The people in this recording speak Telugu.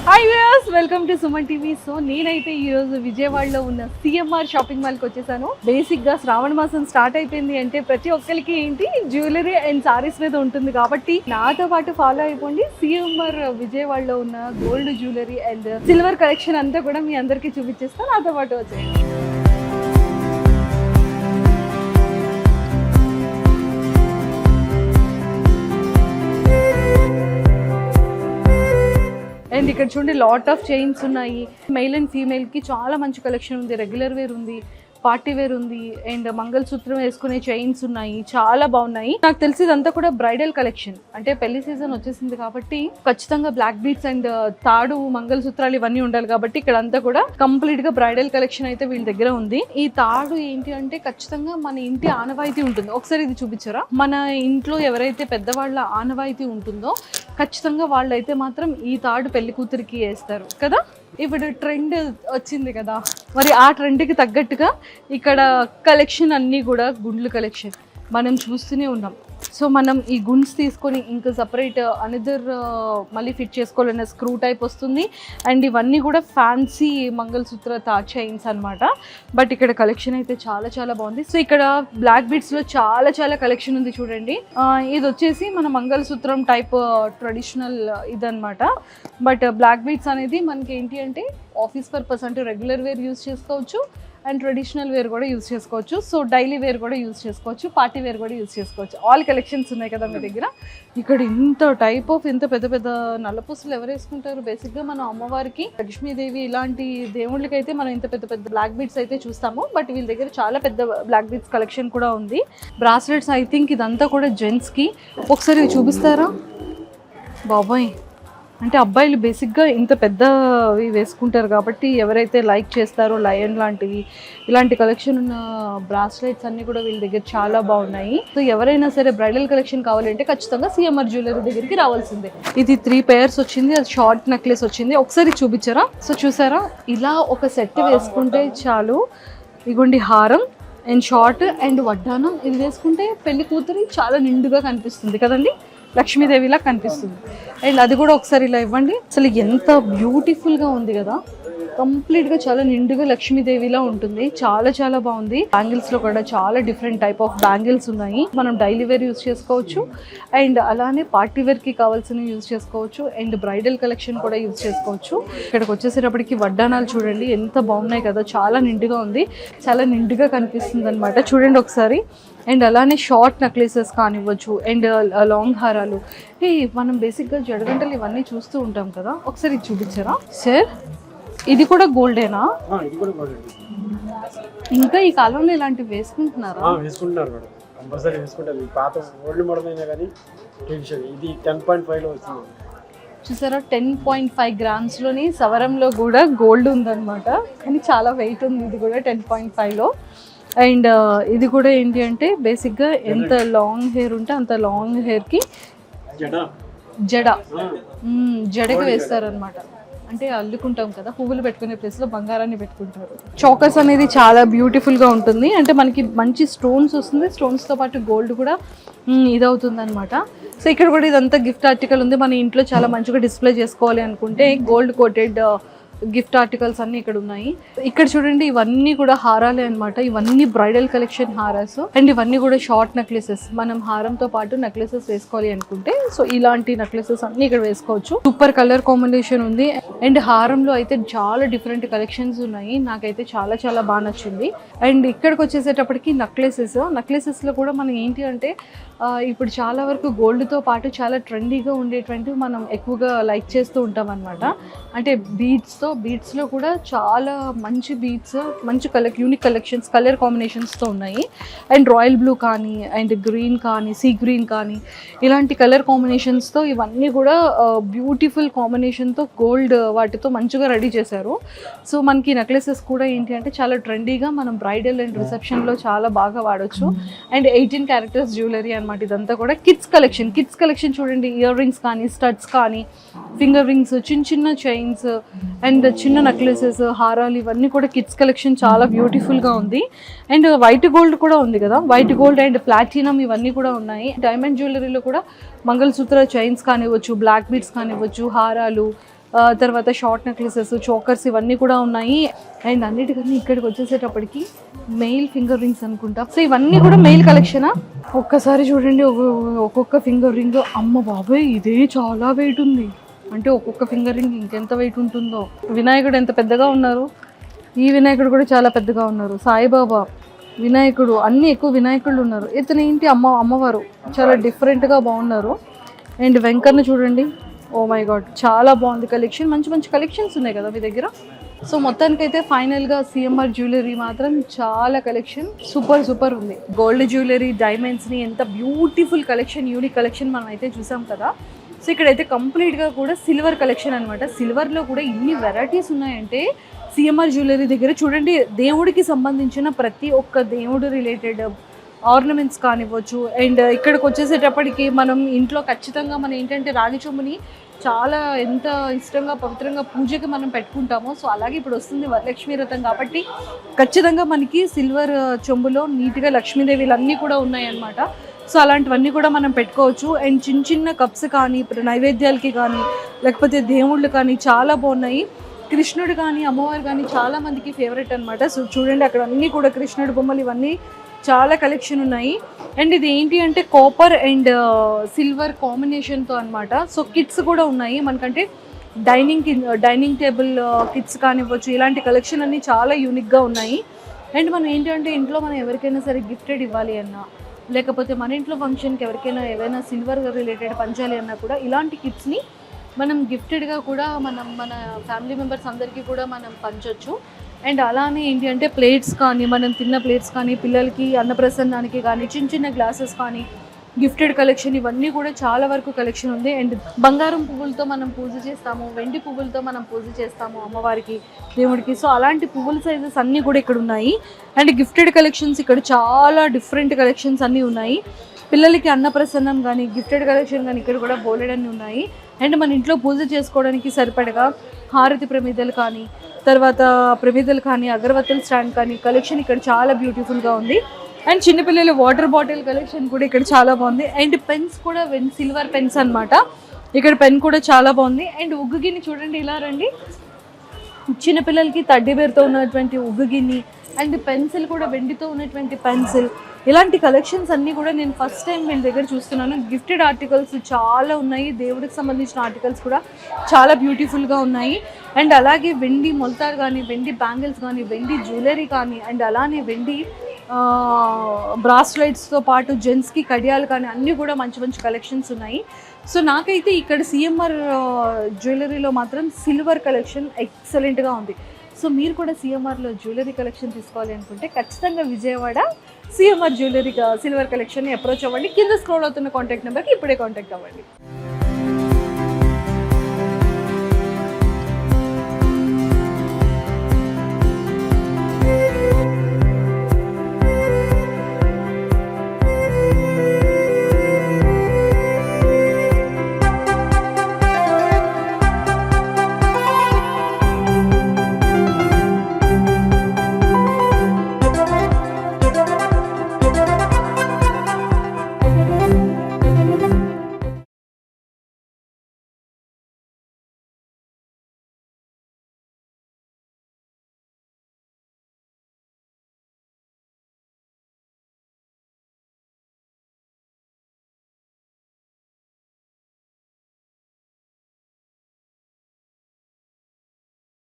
Hi viewers, welcome to Suman TV. So నేనైతే ఈ రోజు విజయవాడలో ఉన్న సిఎంఆర్ షాపింగ్ మాల్కి వచ్చేసాను. బేసిక్ గా శ్రావణ మాసం స్టార్ట్ అయిపోయింది అంటే ప్రతి ఒక్కరికి ఏంటి జ్యువెలరీ అండ్ సారీస్ మీద ఉంటుంది కాబట్టి నాతో పాటు ఫాలో అయిపోండి. సిఎంఆర్ విజయవాడలో ఉన్న gold jewellery and silver collection అంతా కూడా మీ అందరికీ చూపించేస్తాను. నాతో పాటు వచ్చేయండి. అండ్ ఇక్కడ చూడండి లాట్ ఆఫ్ చైన్స్ ఉన్నాయి. మెయిల్ అండ్ ఫీమేల్ కి చాలా మంచి కలెక్షన్ ఉంది. రెగ్యులర్ వేర్ ఉంది, పార్టీ వేర్ ఉంది, అండ్ మంగళసూత్రం వేసుకునే చైన్స్ ఉన్నాయి. చాలా బాగున్నాయి. నాకు తెలిసి ఇదంతా కూడా బ్రైడల్ కలెక్షన్. అంటే పెళ్లి సీజన్ వచ్చేసింది కాబట్టి ఖచ్చితంగా బ్లాక్ బీడ్స్ అండ్ తాడు మంగళసూత్రాలు ఇవన్నీ ఉండాలి కాబట్టి ఇక్కడ అంతా కూడా కంప్లీట్ గా బ్రైడల్ కలెక్షన్ అయితే వీళ్ళ దగ్గర ఉంది. ఈ తాడు ఏంటి అంటే ఖచ్చితంగా మన ఇంటి ఆనవాయితీ ఉంటుంది. ఒకసారి ఇది చూపించారా? మన ఇంట్లో ఎవరైతే పెద్దవాళ్ళ ఆనవాయితీ ఉంటుందో ఖచ్చితంగా వాళ్ళైతే మాత్రం ఈ తాడు పెళ్లి కూతురికి వేస్తారు కదా. ఇప్పుడు ట్రెండ్ వచ్చింది కదా, మరి ఆ ట్రెండ్కి తగ్గట్టుగా ఇక్కడ కలెక్షన్ అన్నీ కూడా గుండ్లు కలెక్షన్ మనం చూస్తూనే ఉన్నాం. సో మనం ఈ గుండ్స్ తీసుకొని ఇంకా సపరేట్ అనదర్ మళ్ళీ ఫిట్ చేసుకోవాలన్న స్క్రూ టైప్ వస్తుంది. అండ్ ఇవన్నీ కూడా ఫ్యాన్సీ మంగళసూత్ర చైన్స్ అనమాట. బట్ ఇక్కడ కలెక్షన్ అయితే చాలా చాలా బాగుంది. సో ఇక్కడ బ్లాక్ బీడ్స్లో చాలా చాలా కలెక్షన్ ఉంది చూడండి. ఇది వచ్చేసి మన మంగళసూత్రం టైప్ ట్రెడిషనల్ ఇదనమాట. బట్ బ్లాక్ బీడ్స్ అనేది మనకి ఏంటి అంటే ఆఫీస్ పర్పస్ అంటే రెగ్యులర్ వేర్ యూజ్ చేసుకోవచ్చు అండ్ ట్రెడిషనల్ వేర్ కూడా యూజ్ చేసుకోవచ్చు. సో డైలీ వేర్ కూడా యూజ్ చేసుకోవచ్చు, పార్టీ వేర్ కూడా యూజ్ చేసుకోవచ్చు. ఆల్ కలెక్షన్స్ ఉన్నాయి కదా మీ దగ్గర. ఇక్కడ ఇంత టైప్ ఆఫ్ ఇంత పెద్ద పెద్ద నల్లపూసలు ఎవరు వేసుకుంటారు? బేసిక్గా మనం అమ్మవారికి, లక్ష్మీదేవి ఇలాంటి దేవుళ్ళకి అయితే మనం ఇంత పెద్ద పెద్ద బ్లాక్ బీడ్స్ అయితే చూస్తాము. బట్ వీళ్ళ దగ్గర చాలా పెద్ద బ్లాక్ బీడ్స్ కలెక్షన్ కూడా ఉంది. బ్రాస్లెట్స్ ఐ థింక్ ఇదంతా కూడా జెంట్స్కి. ఒకసారి చూపిస్తారా? బాబాయ్, అంటే అబ్బాయిలు బేసిక్గా ఇంత పెద్దవి వేసుకుంటారు కాబట్టి ఎవరైతే లైక్ చేస్తారో లయన్ లాంటివి ఇలాంటి కలెక్షన్ ఉన్న బ్రాస్లెట్స్ అన్నీ కూడా వీళ్ళ దగ్గర చాలా బాగున్నాయి. సో ఎవరైనా సరే బ్రైడల్ కలెక్షన్ కావాలంటే ఖచ్చితంగా సిఎంఆర్ జ్యువెలరీ దగ్గరికి రావాల్సిందే. ఇది 3 pairs వచ్చింది, అది షార్ట్ నెక్లెస్ వచ్చింది. ఒకసారి చూపించారా? సో చూసారా, ఇలా ఒక సెట్ వేసుకుంటే చాలు. ఇగోండి హారం అండ్ షార్ట్ అండ్ వడ్డానం. ఇది వేసుకుంటే పెళ్లి కూతురి చాలా నిండుగా కనిపిస్తుంది కదండి, లక్ష్మీదేవిలా కనిపిస్తుంది. అండ్ అది కూడా ఒకసారి ఇలా ఇవ్వండి. అసలు ఎంత బ్యూటిఫుల్గా ఉంది కదా, కంప్లీట్గా చాలా నిండుగా లక్ష్మీదేవిలా ఉంటుంది. చాలా చాలా బాగుంది. బ్యాంగిల్స్లో కూడా చాలా డిఫరెంట్ టైప్ ఆఫ్ బ్యాంగిల్స్ ఉన్నాయి. మనం డైలీ వేర్ యూజ్ చేసుకోవచ్చు అండ్ అలానే పార్టీ వేర్కి కావాల్సినవి యూజ్ చేసుకోవచ్చు అండ్ బ్రైడల్ కలెక్షన్ కూడా యూజ్ చేసుకోవచ్చు. ఇక్కడికి వచ్చేసేటప్పటికి వడ్డానాలు చూడండి ఎంత బాగున్నాయి కదా, చాలా నిండుగా ఉంది, చాలా నిండుగా కనిపిస్తుంది అనమాట. చూడండి ఒకసారి. అండ్ అలానే షార్ట్ నెక్లెసెస్ కానివ్వచ్చు అండ్ లాంగ్ హారాలు. మనం బేసిక్గా జడగంటలు ఇవన్నీ చూస్తూ ఉంటాం కదా. ఒకసారి చూపించారా సార్? ఇది కూడా గోల్డేనా? ఇంకా ఈ కాలంలో ఇలాంటివి వేసుకుంటున్నారా? వేసుకుంటున్నారు మేడం, కంపల్సరీ వేసుకుంటారు. పాత ఓల్డ్ మోడల్ అయినా కానీ ఇది 10.5లో వచ్చింది. చూసారా, 10.5 గ్రామ్స్లోని సవరంలో కూడా గోల్డ్ ఉందన్నమాట. కానీ చాలా వెయిట్ ఉంది ఇది కూడా 10.5లో. అండ్ ఇది కూడా ఏంటి అంటే బేసిక్గా ఎంత లాంగ్ హెయిర్ ఉంటే అంత లాంగ్ హెయిర్కి జడకి వేస్తారనమాట. అంటే అల్లుకుంటాం కదా, పువ్వులు పెట్టుకునే ప్లేస్లో బంగారాన్ని పెట్టుకుంటారు. చోకర్స్ అనేది చాలా బ్యూటిఫుల్గా ఉంటుంది. అంటే మనకి మంచి స్టోన్స్ వస్తుంది, స్టోన్స్తో పాటు గోల్డ్ కూడా ఇదవుతుంది అనమాట. సో ఇక్కడ కూడా ఇదంతా గిఫ్ట్ ఆర్టికల్ ఉంది. మన ఇంట్లో చాలా మంచిగా డిస్ప్లే చేసుకోవాలి అనుకుంటే గోల్డ్ కోటెడ్ గిఫ్ట్ ఆర్టికల్స్ అన్నీ ఇక్కడ ఉన్నాయి. ఇక్కడ చూడండి, ఇవన్నీ కూడా హారాలే అనమాట. ఇవన్నీ బ్రైడల్ కలెక్షన్ హారాస్ అండ్ ఇవన్నీ కూడా షార్ట్ నెక్లెసెస్. మనం హారంతో పాటు నెక్లెసెస్ వేసుకోవాలి అనుకుంటే సో ఇలాంటి నెక్లెసెస్ అన్ని ఇక్కడ వేసుకోవచ్చు. సూపర్ కలర్ కాంబినేషన్ ఉంది. అండ్ హారంలో అయితే చాలా డిఫరెంట్ కలెక్షన్స్ ఉన్నాయి. నాకైతే చాలా చాలా బాగా నచ్చింది. అండ్ ఇక్కడికి వచ్చేసేటప్పటికి నెక్లెసెస్లో కూడా మనం ఏంటి అంటే ఇప్పుడు చాలా వరకు గోల్డ్తో పాటు చాలా ట్రెండీగా ఉండేటువంటివి మనం ఎక్కువగా లైక్ చేస్తూ ఉంటాం అనమాట. అంటే బీడ్స్లో కూడా చాలా మంచి బీడ్స్, మంచి యూనిక్ కలెక్షన్స్, కలర్ కాంబినేషన్స్తో ఉన్నాయి. అండ్ రాయల్ బ్లూ కానీ అండ్ గ్రీన్ కానీ సీ గ్రీన్ కానీ ఇలాంటి కలర్ కాంబినేషన్స్తో ఇవన్నీ కూడా బ్యూటిఫుల్ కాంబినేషన్తో గోల్డ్ వాటితో మంచిగా రెడీ చేశారు. సో మనకి నెక్లెసెస్ కూడా ఏంటి అంటే చాలా ట్రెండీగా మనం బ్రైడల్ అండ్ రిసెప్షన్లో చాలా బాగా వాడచ్చు. అండ్ 18 క్యారెక్టర్స్ జ్యువెలరీ అనమాట. ఇదంతా కూడా కిడ్స్ కలెక్షన్ చూడండి. ఇయర్ రింగ్స్ కానీ, స్టడ్స్ కానీ, ఫింగర్ రింగ్స్, చిన్న చిన్న చైన్స్ అండ్ అండ్ చిన్న నెక్లెసెస్, హారాలు ఇవన్నీ కూడా కిడ్స్ కలెక్షన్ చాలా బ్యూటిఫుల్గా ఉంది. అండ్ వైట్ గోల్డ్ కూడా ఉంది కదా, వైట్ గోల్డ్ అండ్ ప్లాటినం ఇవన్నీ కూడా ఉన్నాయి. డైమండ్ జ్యువెలరీలో కూడా మంగళసూత్ర చైన్స్ కానివ్వచ్చు, బ్లాక్ బీడ్స్ కానివ్వచ్చు, హారాలు, తర్వాత షార్ట్ నెక్లెసెస్, చోకర్స్ ఇవన్నీ కూడా ఉన్నాయి. అండ్ అన్నిటికన్నా ఇక్కడికి వచ్చేసేటప్పటికి మెయిల్ ఫింగర్ రింగ్స్ అనుకుంటా. సో ఇవన్నీ కూడా మెయిల్ కలెక్షనా? ఒక్కసారి చూడండి, ఒక్కొక్క ఫింగర్ రింగ్, అమ్మ బాబాయ్ ఇదే చాలా వెయిట్ ఉంది. అంటే ఒక్కొక్క ఫింగర్ రింగ్ ఇంకెంత వెయిట్ ఉంటుందో. వినాయకుడు ఎంత పెద్దగా ఉన్నారు, ఈ వినాయకుడు కూడా చాలా పెద్దగా ఉన్నారు. సాయిబాబా, వినాయకుడు, అన్నీ ఎక్కువ వినాయకుడు ఉన్నారు. ఇతను ఏంటి అమ్మవారు చాలా డిఫరెంట్గా బాగున్నారు. అండ్ వెంకన్న చూడండి, ఓ మై గాడ్ చాలా బాగుంది కలెక్షన్. మంచి మంచి కలెక్షన్స్ ఉన్నాయి కదా మీ దగ్గర. సో మొత్తానికైతే ఫైనల్గా సిఎంఆర్ జ్యువెలరీ మాత్రం చాలా కలెక్షన్ సూపర్ ఉంది. గోల్డ్ జ్యువెలరీ, డైమండ్స్ని ఎంత బ్యూటిఫుల్ కలెక్షన్, యూనిక్ కలెక్షన్ మనం అయితే చూసాం కదా. సో ఇక్కడైతే కంప్లీట్గా కూడా సిల్వర్ కలెక్షన్ అనమాట. సిల్వర్లో కూడా ఇన్ని వెరైటీస్ ఉన్నాయంటే సిఎంఆర్ జ్యువెలరీ దగ్గర చూడండి, దేవుడికి సంబంధించిన ప్రతి ఒక్క దేవుడు రిలేటెడ్ ఆర్నమెంట్స్ కానివ్వచ్చు. అండ్ ఇక్కడికి వచ్చేసేటప్పటికి మనం ఇంట్లో ఖచ్చితంగా మనం ఏంటంటే రాగి చెంబుని చాలా ఎంత ఇష్టంగా పవిత్రంగా పూజకి మనం పెట్టుకుంటామో, సో అలాగే ఇప్పుడు వస్తుంది వరలక్ష్మీ వ్రతం కాబట్టి ఖచ్చితంగా మనకి సిల్వర్ చెంబులో నీట్గా లక్ష్మీదేవిలు అన్నీ కూడా ఉన్నాయన్నమాట. సో అలాంటివన్నీ కూడా మనం పెట్టుకోవచ్చు. అండ్ చిన్న చిన్న కప్స్ కానీ, నైవేద్యాలకి కానీ, లేకపోతే దేవుళ్ళు కానీ చాలా బాగున్నాయి. కృష్ణుడు కానీ అమ్మవారు కానీ చాలా మందికి ఫేవరెట్ అనమాట. సో చూడండి అక్కడ అన్నీ కూడా కృష్ణుడి బొమ్మలు ఇవన్నీ చాలా కలెక్షన్ ఉన్నాయి. అండ్ ఇది ఏంటి అంటే కాపర్ అండ్ సిల్వర్ కాంబినేషన్తో అనమాట. సో కిట్స్ కూడా ఉన్నాయి మనకంటే, డైనింగ్ టేబుల్ కిట్స్ కానివ్వచ్చు. ఇలాంటి కలెక్షన్ అన్నీ చాలా యూనిక్గా ఉన్నాయి. అండ్ మనం ఏంటంటే ఇంట్లో మనం ఎవరికైనా సరే గిఫ్టెడ్ ఇవ్వాలి అన్నా, లేకపోతే మన ఇంట్లో ఫంక్షన్కి ఎవరికైనా ఏదైనా సిల్వర్ రిలేటెడ్ పంచాలి అన్నా కూడా ఇలాంటి కిట్స్ని మనం గిఫ్టెడ్గా కూడా మన ఫ్యామిలీ మెంబర్స్ అందరికీ కూడా మనం పంచవచ్చు. అండ్ అలానే ఏంటి అంటే ప్లేట్స్ కానీ, మనం తిన్న ప్లేట్స్ కానీ, పిల్లలకి అన్నప్రసన్నానికి కానీ చిన్న చిన్న గ్లాసెస్ కానీ గిఫ్టెడ్ కలెక్షన్ ఇవన్నీ కూడా చాలా వరకు కలెక్షన్ ఉంది. అండ్ బంగారం పువ్వులతో మనం పూజ చేస్తాము, వెండి పువ్వులతో మనం పూజ చేస్తాము అమ్మవారికి, దేవుడికి. సో అలాంటి పువ్వుల సైజెస్ అన్నీ కూడా ఇక్కడ ఉన్నాయి. అండ్ గిఫ్టెడ్ కలెక్షన్స్ ఇక్కడ చాలా డిఫరెంట్ కలెక్షన్స్ అన్నీ ఉన్నాయి. పిల్లలకి అన్నప్రసన్నం కానీ, గిఫ్టెడ్ కలెక్షన్ కానీ ఇక్కడ కూడా బోలెడన్ని ఉన్నాయి. అండ్ మన ఇంట్లో పూజ చేసుకోవడానికి సరిపడగా హారతి ప్రమిదలు కానీ, తర్వాత ప్రమిదలు కానీ, అగరబత్తుల స్టాండ్ కానీ కలెక్షన్ ఇక్కడ చాలా బ్యూటిఫుల్గా ఉంది. అండ్ చిన్నపిల్లల వాటర్ బాటిల్ కలెక్షన్ కూడా ఇక్కడ చాలా బాగుంది. అండ్ పెన్స్ కూడా సిల్వర్ పెన్స్ అనమాట. ఇక్కడ పెన్ కూడా చాలా బాగుంది. అండ్ ఉగ్గు గిన్నె చూడండి, ఇలా రండి, చిన్నపిల్లలకి తడ్డీ బేర్తో ఉన్నటువంటి ఉగ్గు గిన్నె, అండ్ పెన్సిల్ కూడా వెండితో ఉన్నటువంటి పెన్సిల్, ఇలాంటి కలెక్షన్స్ అన్నీ కూడా నేను ఫస్ట్ టైం వీళ్ళ దగ్గర చూస్తున్నాను. గిఫ్టెడ్ ఆర్టికల్స్ చాలా ఉన్నాయి, దేవుడికి సంబంధించిన ఆర్టికల్స్ కూడా చాలా బ్యూటిఫుల్గా ఉన్నాయి. అండ్ అలాగే వెండి మొలతారు కానీ, వెండి బ్యాంగిల్స్ కానీ, వెండి జ్యువెలరీ కానీ, అండ్ అలానే వెండి బ్రాస్లెట్స్తో పాటు జెంట్స్కి కడియాలు కానీ అన్నీ కూడా మంచి మంచి కలెక్షన్స్ ఉన్నాయి. సో నాకైతే ఇక్కడ సిఎంఆర్ జ్యువెలరీలో మాత్రం సిల్వర్ కలెక్షన్ ఎక్సలెంట్గా ఉంది. సో మీరు కూడా సిఎంఆర్లో జ్యువెలరీ కలెక్షన్ తీసుకోవాలి అనుకుంటే ఖచ్చితంగా విజయవాడ సిఎంఆర్ జ్యువెలరీ సిల్వర్ కలెక్షన్ని అప్రోచ్ అవ్వండి. కింద స్క్రోల్ అవుతున్న కాంటాక్ట్ నెంబర్కి ఇప్పుడే కాంటాక్ట్ అవ్వండి.